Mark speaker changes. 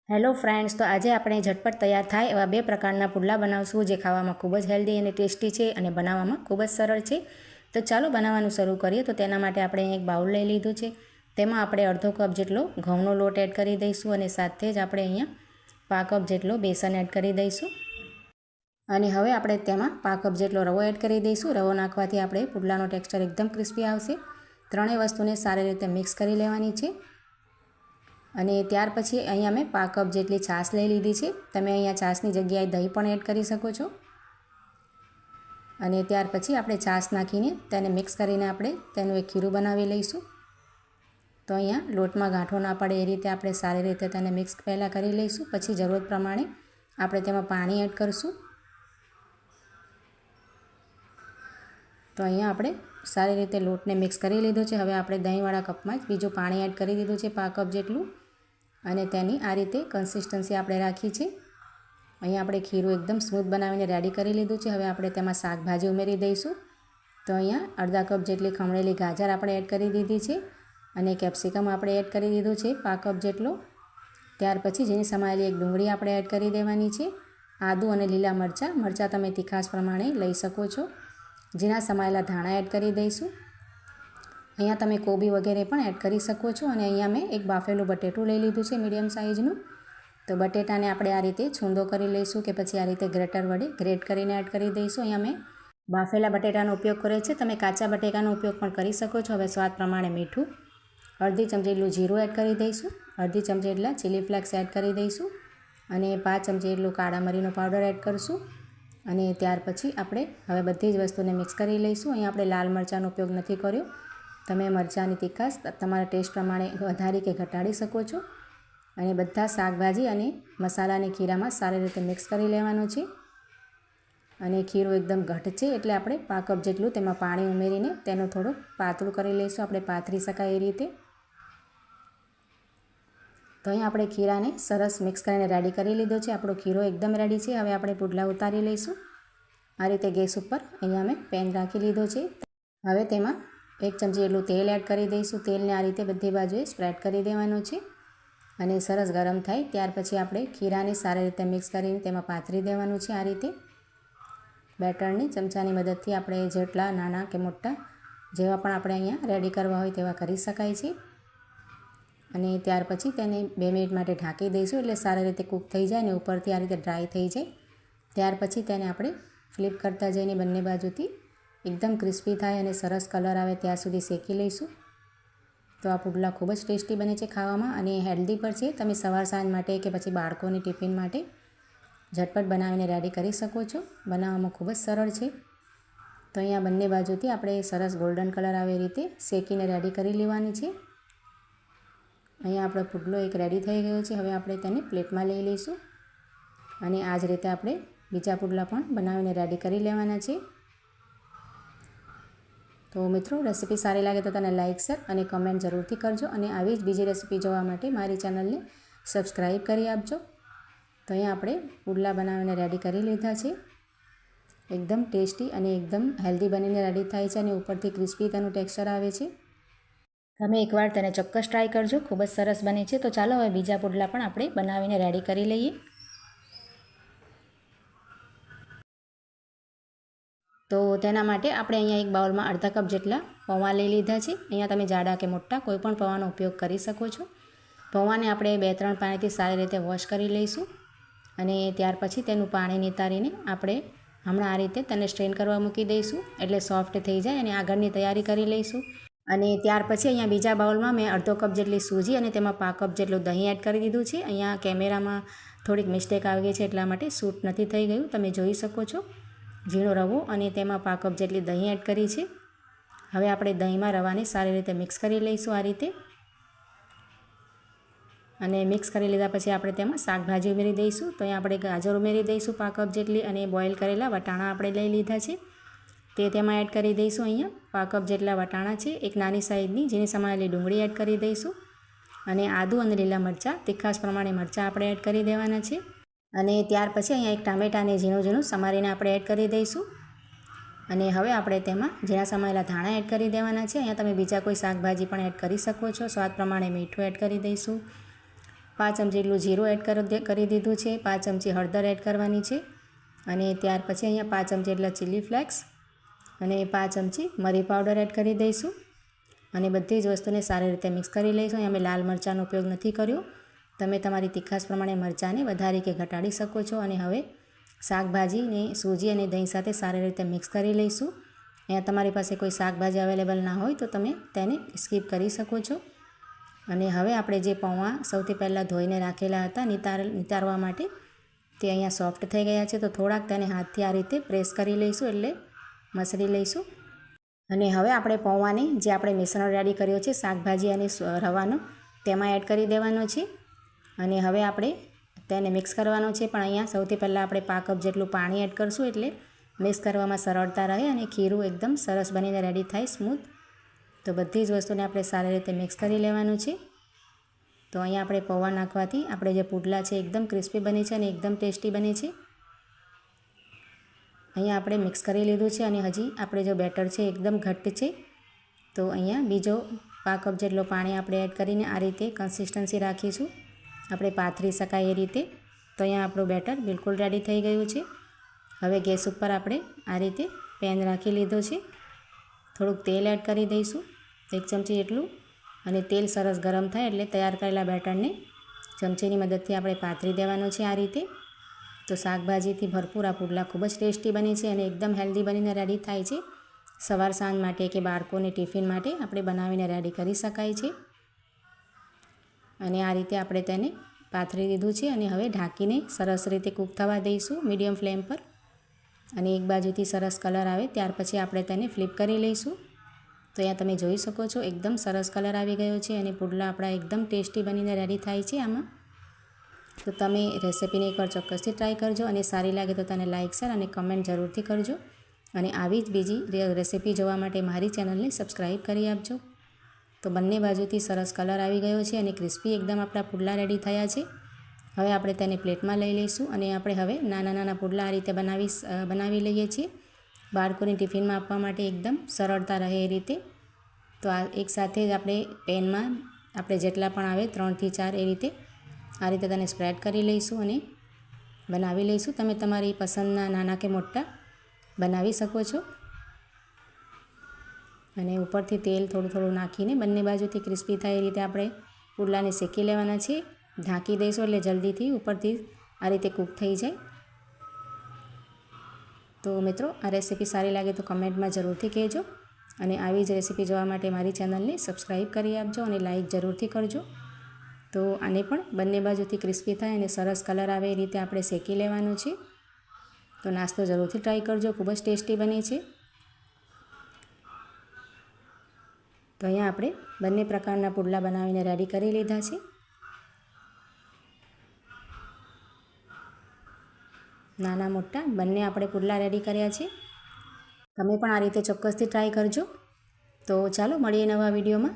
Speaker 1: Hello friends, તો આજે આપણે ઝટપટ તૈયાર થાય એવા બે પ્રકારના પુડલા બનાવશું જે ખાવામાં ખૂબ જ હેલ્ધી અને ટેસ્ટી છે અને બનાવવામાં ખૂબ જ સરળ છે. તો ચાલો બનાવવાનું શરૂ કરીએ. તો તેના માટે આપણે એક બાઉલ લઈ લીધું છે. તેમાં આપણે અડધો કપ જેટલો ઘઉંનો લોટ એડ કરી દઈશું અને સાથે જ આપણે અહીંયા પા કપ જેટલો બેસન એડ કરી દઈશું. અને હવે આપણે તેમાં પા કપ જેટલો રવો એડ કરી દઈશું. રવો નાખવાથી આપણે પુડલાનો ટેક્સચર એકદમ ક્રિસ્પી આવશે. ત્રણેય વસ્તુને સારી રીતે મિક્સ કરી લેવાની છે. અને ત્યાર પછી અહીંયા મેં પા કપ જેટલી છાશ લઈ લીધી છે. તમે અહીંયા છાશની જગ્યાએ દહીં પણ એડ કરી શકો છો. અને ત્યાર પછી આપણે છાશ નાખીને તેને મિક્સ કરીને આપણે તેનું એક ખીરું બનાવી લઈશું. તો અહીંયા લોટમાં ગાંઠો ના પડે એ રીતે આપણે સારી રીતે તેને મિક્સ પહેલાં કરી લઈશું. પછી જરૂરત પ્રમાણે આપણે તેમાં પાણી એડ કરીશું. તો અહીંયા આપણે સારી રીતે લોટને મિક્સ કરી લીધો છે. હવે આપણે દહીંવાળા કપમાં જ બીજું પાણી એડ કરી દીધું છે પા કપ જેટલું. અને તેની આ રીતે કન્સિસ્ટન્સી આપણે રાખી છે. અહીંયા આપણે ખીરું એકદમ સ્મૂથ બનાવીને રેડી કરી લીધું છે. હવે આપણે તેમાં શાકભાજી ઉમેરી દઈશું. તો અહીંયા અડધા કપ જેટલી ખમણેલી ગાજર આપણે એડ કરી દીધી છે. અને કેપ્સિકમ આપણે એડ કરી દીધું છે પા કપ જેટલો. ત્યાર પછી જેની સમાયેલી એક ડુંગળી આપણે એડ કરી દેવાની છે. આદું અને લીલા મરચાં તમે તીખાશ પ્રમાણે લઈ શકો છો. ઝીણા સમાયેલા ધાણા એડ કરી દઈશું. અહીંયા તમે કોબી વગેરે પણ એડ કરી શકો છો. અને અહીંયા મેં એક બાફેલું બટેટું લઈ લીધું છે મીડિયમ સાઇઝનું. તો બટેટાને આપણે આ રીતે છૂંદો કરી લઈશું કે પછી આ રીતે ગ્રેટર વડે ગ્રેટ કરીને એડ કરી દઈશું. અહીંયા મેં બાફેલા બટેટાનો ઉપયોગ કર્યો છે. તમે કાચા બટેકાનો ઉપયોગ પણ કરી શકો છો. હવે સ્વાદ પ્રમાણે મીઠું, અડધી ચમચી એટલું જીરું એડ કરી દઈશું. અડધી ચમચી એટલા ચીલી ફ્લેક્સ એડ કરી દઈશું. અને 5 ચમચી એટલું કાળા મરીનો પાવડર એડ કરીશું. અને ત્યાર પછી આપણે હવે બધી જ વસ્તુને મિક્સ કરી લઈશું. અહીંયા આપણે લાલ મરચાંનો ઉપયોગ નથી કર્યો. તમે મરચાંની તીખાશ તમારા ટેસ્ટ પ્રમાણે વધારી કે ઘટાડી શકો છો. અને બધા શાકભાજી અને મસાલાની ખીરામાં સારી રીતે મિક્સ કરી લેવાનું છે. અને ખીરું એકદમ ઘટ છે એટલે આપણે પા કપ જેટલું તેમાં પાણી ઉમેરીને તેનું થોડું પાતળું કરી લઈશું. આપણે પાથરી શકાય એ રીતે. તો અહીં આપણે ખીરાને સરસ મિક્સ કરીને રેડી કરી લીધો છે. આપણો ખીરો એકદમ રેડી છે. હવે આપણે પુડલા ઉતારી લઈશું. આ રીતે ગેસ ઉપર અહીંયા મેં પેન રાખી લીધો છે. હવે તેમાં 1 ચમચી એટલું તેલ એડ કરી દઈશું. તેલને આ રીતે બધી બાજુએ સ્પ્રેડ કરી દેવાનું છે. અને સરસ ગરમ થાય ત્યાર પછી આપણે ખીરાને સારી રીતે મિક્સ કરીને તેમાં પાથરી દેવાનું છે. આ રીતે બેટરની ચમચાની મદદથી આપણે જેટલા નાના કે મોટા જેવા પણ આપણે અહીંયા રેડી કરવા હોય તેવા કરી શકાય છે. અને ત્યાર પછી તેને 2 મિનિટ માટે ઢાંકી દઈશું એટલે સારી રીતે કૂક થઈ જાય અને ઉપરથી આ રીતે ડ્રાય થઈ જાય. ત્યાર પછી તેને આપણે ફ્લિપ કરતા જઈને બંને બાજુથી એકદમ ક્રિસ્પી થાય અને સરસ કલર આવે ત્યાં સુધી શેકી લઈશું. તો આ પુડલા ખૂબ જ ટેસ્ટી બને છે ખાવામાં અને હેલ્ધી પણ છે. તમે સવાર સાંજ માટે કે પછી બાળકોની ટિફિન માટે ઝટપટ બનાવીને રેડી કરી શકો છો. બનાવવામાં ખૂબ જ સરળ છે. તો અહીંયા બંને બાજુથી આપણે સરસ ગોલ્ડન કલર આવે એ રીતે શેકીને રેડી કરી લેવાની છે. અહીંયા આપણો પુડલો એક રેડી થઈ ગયો છે. હવે આપણે તેને પ્લેટમાં લઈ લઈશું. અને આ જ રીતે આપણે બીજા પુડલા પણ બનાવીને રેડી કરી લેવાના છે. તો મિત્રો, રેસીપી સારી લાગે તો તેને લાઇક, શેર અને કમેન્ટ જરૂરથી કરજો. અને આવી જ બીજી રેસીપી જોવા માટે મારી ચેનલને સબસ્ક્રાઈબ કરી આપજો. તો અહીંયા આપણે પુડલા બનાવીને રેડી કરી લીધા છે. એકદમ ટેસ્ટી અને એકદમ હેલ્ધી બનીને રેડી થાય છે. અને ઉપરથી ક્રિસ્પી તેનું ટેક્સચર આવે છે. તમે એકવાર તેને ચોક્કસ ટ્રાય કરજો. ખૂબ જ સરસ બને છે. તો ચાલો હવે બીજા પુડલા પણ આપણે બનાવીને રેડી કરી લઈએ. તો તેના માટે આપણે અહીંયા એક બાઉલમાં અડધા કપ જેટલા પૌવા લઈ લીધા છે. અહીંયા તમે જાડા કે મોટા કોઈ પણ પૌવાનો ઉપયોગ કરી શકો છો. પૌવાને આપણે 2-3 પાણીથી સારી રીતે વોશ કરી લઈશું. અને ત્યાર પછી તેનું પાણી નિતારીને આપણે હમણાં આ રીતે તેને સ્ટ્રેન કરવા મૂકી દઈશું એટલે સોફ્ટ થઈ જાય. અને આગળની તૈયારી કરી લઈશું. અને ત્યાર પછી અહીંયા બીજા બાઉલમાં મેં અડધો કપ જેટલી સૂજી અને તેમાં પા કપ જેટલું દહીં એડ કરી દીધું છે. અહીંયા કેમેરામાં થોડીક મિસ્ટેક આવી ગઈ છે એટલા માટે શૂટ નથી થઈ ગયું. તમે જોઈ શકો છો. ઝીણો રવો અને તેમાં પા કપ જેટલી દહીં એડ કરી છે. હવે આપણે દહીંમાં રવાને સારી રીતે મિક્સ કરી લઈશું આ રીતે. અને મિક્સ કરી લીધા પછી આપણે તેમાં શાકભાજી ઉમેરી દઈશું. તો અહીંયા આપણે ગાજર ઉમેરી દઈશું પા કપ જેટલી. અને બોઇલ કરેલા વટાણા આપણે લઈ લીધા છે તે તેમાં એડ કરી દઈશું. અહીંયા પા કપ જેટલા વટાણા છે. એક નાની સાઈઝની જેની સમાયેલી ડુંગળી એડ કરી દઈશું. અને આદું અને લીલા મરચાં તીખાશ પ્રમાણે મરચાં આપણે એડ કરી દેવાના છે. અને ત્યાર પછી અહીંયા એક ટામેટાને ઝીણું સમારીને આપણે એડ કરી દઈશું. અને હવે આપણે તેમાં ઝીણા સમાયેલા ધાણા એડ કરી દેવાના છે. અહીંયા તમે બીજા કોઈ શાકભાજી પણ એડ કરી શકો છો. સ્વાદ પ્રમાણે મીઠું એડ કરી દઈશું. 5 ચમચી જેટલું જીરું એડ કરી દીધું છે, 5 ચમચી હળદર એડ કરવાની છે અને ત્યાર પછી અહીંયા 5 ચમચી જેટલા ચીલી ફ્લેક્સ અને 5 ચમચી મરી પાવડર એડ કરી દઈશું અને બધી જ વસ્તુને સારી રીતે મિક્સ કરી લઈશું. અહીં અમે લાલ મરચાંનો ઉપયોગ નથી કર્યો. તમે તમારી તીખાશ પ્રમાણે મરચાંને વધારી કે ઘટાડી શકો છો. અને હવે શાકભાજીને સૂજી અને દહીં સાથે સારી રીતે મિક્સ કરી લઈશું. અહીંયા તમારી પાસે કોઈ શાકભાજી અવેલેબલ ના હોય તો તમે તેને સ્કીપ કરી શકો છો. અને હવે આપણે જે પૌવા સૌથી પહેલાં ધોઈને રાખેલા હતા નિતારવા માટે, તે અહીંયા સોફ્ટ થઈ ગયા છે. તો થોડાક તેને હાથથી આ રીતે પ્રેસ કરી લઈશું, એટલે મસળી લઈશું. અને હવે આપણે પૌવાને જે આપણે મિશ્રણ રેડી કર્યો છે શાકભાજી અને રવાનો, તેમાં એડ કરી દેવાનો છે. અને હવે આપણે તેને મિક્સ કરવાનો છે. પણ અહીંયા સૌથી પહેલાં આપણે 5 કપ જેટલું પાણી એડ કરશું, એટલે મિક્સ કરવામાં સરળતા રહે અને ખીરું એકદમ સરસ બનીને રેડી થાય, સ્મૂથ. તો બધી જ વસ્તુને આપણે સારી રીતે મિક્સ કરી લેવાનું છે. તો અહીંયા આપણે પૌવા નાખવાથી આપણે જે પુડલા છે એકદમ ક્રિસ્પી બને છે અને એકદમ ટેસ્ટી બને છે. અહીંયા આપણે મિક્સ કરી લીધું છે અને હજી આપણે જો બેટર છે એકદમ ઘટ્ટ છે. તો અહીંયા બીજો 5 કપ જેટલો પાણી આપણે એડ કરીને આ રીતે કન્સિસ્ટન્સી રાખીશું, આપણે પાથરી શકાય એ રીતે. તો અહીંયા આપણું બેટર બિલકુલ રેડી થઈ ગયું છે. હવે ગેસ ઉપર આપણે આ રીતે પેન રાખી લીધો છે. થોડુંક તેલ એડ કરી દઈશું, 1 ચમચી જેટલું. અને તેલ સરસ ગરમ થાય એટલે તૈયાર કરેલા બેટરને ચમચીની મદદથી આપણે પાથરી દેવાનું છે આ રીતે. તો શાકભાજીથી ભરપૂર આ પુડલા ખૂબ જ ટેસ્ટી બને છે અને એકદમ હેલ્ધી બનીને રેડી થાય છે. સવાર સાંજ માટે કે બાળકોને ટિફિન માટે આપણે બનાવીને રેડી કરી શકાય છે. અને આ રીતે આપણે તેને પાથરી દીધું છે અને હવે ઢાંકીને સરસ રીતે કૂક થવા દઈશું મીડિયમ ફ્લેમ પર. અને એક બાજુથી સરસ કલર આવે ત્યાર પછી આપણે તેને ફ્લિપ કરી લઈશું. તો અહીંયા તમે જોઈ શકો છો એકદમ સરસ કલર આવી ગયો છે અને પુડલા આપણા એકદમ ટેસ્ટી બનીને રેડી થાય છે આમાં. તો તમે રેસિપીને એકવાર ચોક્કસથી ટ્રાય કરજો અને સારી લાગે તો તેને લાઇક, શેર અને કમેન્ટ જરૂરથી કરજો. અને આવી જ બીજી રેસિપી જોવા માટે મારી ચેનલને સબસ્ક્રાઈબ કરી આપજો. તો બંને બાજુથી સરસ કલર આવી ગયો છે અને ક્રિસ્પી એકદમ આપણા પુડલા રેડી થયા છે. હવે આપણે તેને પ્લેટમાં લઈ લઈશું અને આપણે હવે નાના નાના પુડલા આ રીતે બનાવી લઈએ છીએ, બાળકોને ટિફિનમાં આપવા માટે એકદમ સરળતા રહે એ રીતે. તો આ એકસાથે જ આપણે પેનમાં આપણે જેટલા પણ આવે 3 થી 4 એ રીતે આ રીતે તેને સ્પ્રેડ કરી લઈશું અને બનાવી લઈશું. તમે તમારી પસંદના નાના કે મોટા બનાવી શકો છો. અને ઉપરથી તેલ થોડું થોડું નાખીને બંને બાજુથી ક્રિસ્પી થાય એ રીતે આપણે પુડલાને શેકી લેવાના છે. ઢાંકી દઈશું એટલે જલ્દીથી ઉપરથી આ રીતે કૂક થઈ જાય. તો મિત્રો, આ રેસિપી સારી લાગે તો કમેન્ટમાં જરૂરથી કહેજો. અને આવી જ રેસિપી જોવા માટે મારી ચેનલને સબસ્ક્રાઈબ કરી આપજો અને લાઇક જરૂરથી કરજો. તો આને પણ બંને બાજુથી ક્રિસ્પી થાય અને સરસ કલર આવે એ રીતે આપણે શેકી લેવાનું છે. તો નાસ્તો જરૂરથી ટ્રાય કરજો, ખૂબ જ ટેસ્ટી બને છે. તો અહીંયા આપણે બંને પ્રકારના પુડલા બનાવીને રેડી કરી લીધા છે. નાના મોટા બંને આપણે પુડલા રેડી કર્યા છે. તમે પણ આ રીતે ચોક્કસથી ટ્રાય કરજો. તો ચાલો મળીએ નવા વિડીયોમાં.